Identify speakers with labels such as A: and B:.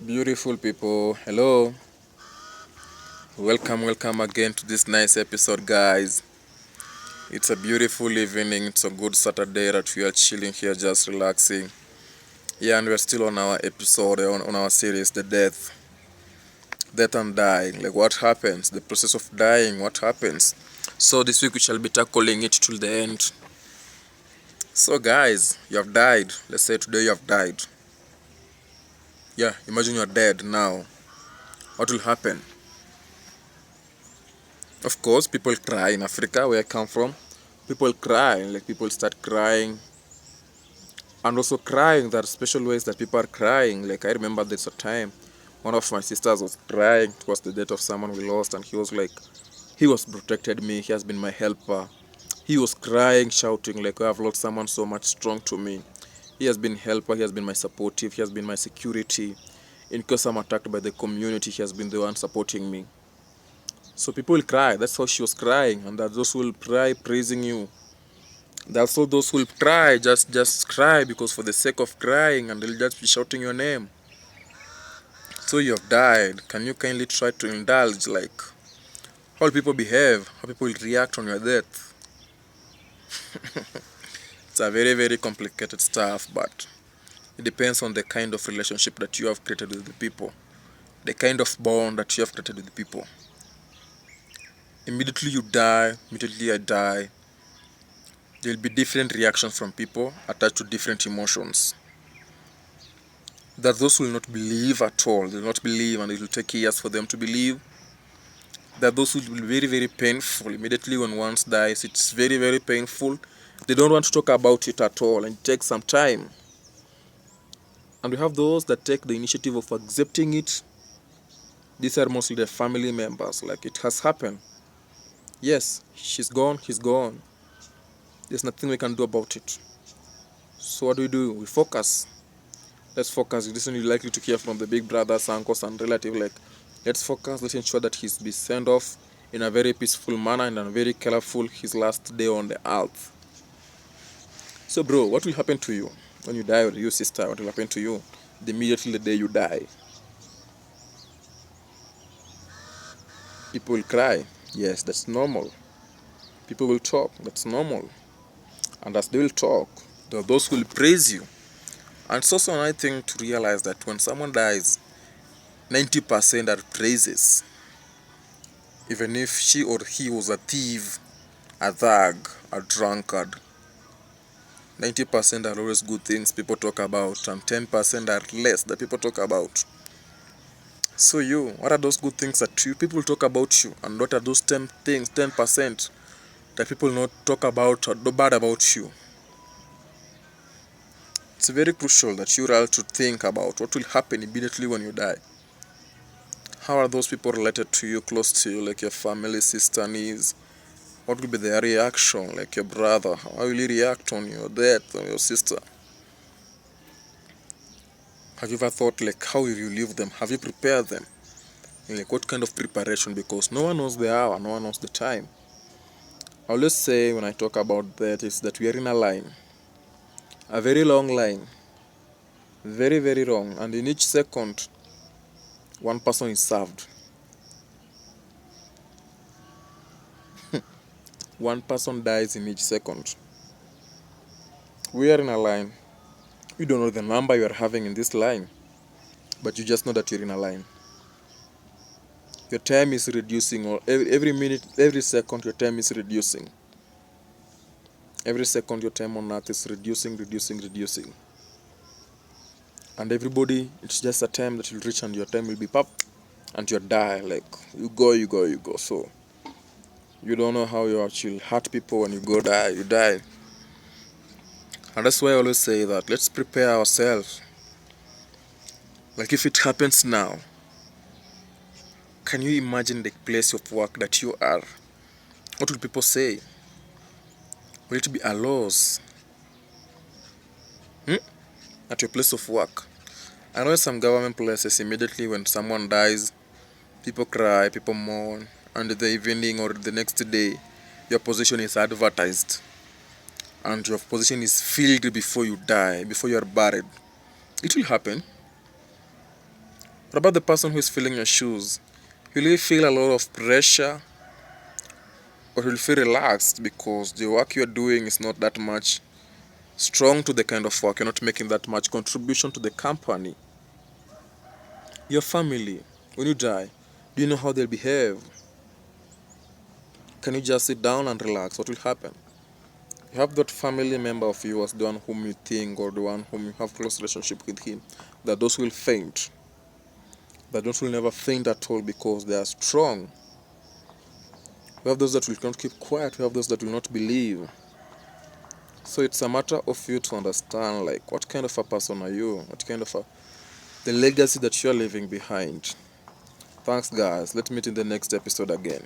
A: Beautiful people, hello. Welcome again to this nice episode, guys. It's a beautiful evening. It's a good Saturday that we are chilling here, just relaxing. Yeah, and we're still on our episode, on our series, The Death and Dying. Like, what happens? The process of dying, what happens? So, this week we shall be tackling it till the end. So, guys, you have died. Let's say today you have died. Yeah, imagine you're dead now. What will happen? Of course, people cry in Africa, where I come from. People cry, like people start crying, and also crying. There are special ways that people are crying. Like I remember there's a time one of my sisters was crying. It was the death of someone we lost, and he was like, he was protected me. He has been my helper. He was crying, shouting like, I have lost someone so much strong to me. He has been helper. He has been my supportive. He has been my security. In case I'm attacked by the community, he has been the one supporting me. So people will cry. That's how she was crying, and that those who will cry praising you. There are also those who will cry, just cry because for the sake of crying, and they'll just be shouting your name. So you have died. Can you kindly try to indulge like how people behave, how people will react on your death? It's a very complicated stuff, but it depends on the kind of relationship that you have created with the people, the kind of bond that you have created with the people. Immediately you die, immediately I die, there'll be different reactions from people attached to different emotions. That those will not believe at all. They will not believe, and it will take years for them to believe. That those will be very painful. Immediately when one dies, it's very painful. They don't want to talk about it at all, and it takes some time. And we have those that take the initiative of accepting it. These are mostly the family members. Like, it has happened. Yes, she's gone, he's gone. There's nothing we can do about it. So what do? We focus. Let's focus. This is likely to hear from the big brothers, uncles, and relatives. Like, let's focus. Let's ensure that he's be sent off in a very peaceful manner and a very careful his last day on the earth. So, bro, what will happen to you when you die, or your sister? What will happen to you immediately the day you die? People will cry. Yes, that's normal. People will talk. That's normal. And as they will talk, there are those who will praise you. And it's also another thing to realize that when someone dies, 90% are praises. Even if she or he was a thief, a thug, a drunkard, 90% are always good things people talk about, and 10% are less that people talk about. So what are those good things that you people talk about you, and what are those 10 things, 10% that people not talk about or do bad about you? It's very crucial that you are to think about what will happen immediately when you die. How are those people related to you, close to you, like your family, sister, niece? What will be their reaction, like your brother? How will he react on your death, or your sister? Have you ever thought, like, how will you leave them? Have you prepared them? Like, what kind of preparation? Because no one knows the hour, no one knows the time. I always say when I talk about that is that we are in a line, a very long line, very long, and in each second, one person is served. One person dies in each second. We are in a line. You don't know the number you are having in this line, but you just know that you're in a line. Your time is reducing, or every minute, every second, your time is reducing. Every second, your time on earth is reducing. And everybody, it's just a time that you'll reach, and your time will be pop, and you'll die. Like, you go. So, you don't know how you actually hurt people when you go die, you die. And that's why I always say that let's prepare ourselves. Like, if it happens now, can you imagine the place of work that you are? What will people say? Will it be a loss? At your place of work? I know some government places, immediately when someone dies, people cry, people mourn, and the evening or the next day, your position is advertised, and your position is filled before you die, before you are buried. It will happen. What about the person who is filling your shoes? Will he feel a lot of pressure, or will feel relaxed because the work you are doing is not that much strong to the kind of work, you're not making that much contribution to the company? Your family, when you die, do you know how they'll behave? Can you just sit down and relax? What will happen? You have that family member of yours, the one whom you think or the one whom you have close relationship with him, that those will faint. That those will never faint at all because they are strong. We have those that will not keep quiet. We have those that will not believe. So it's a matter of you to understand, like, what kind of a person are you? What kind of the legacy that you're leaving behind. Thanks, guys. Let's meet in the next episode again.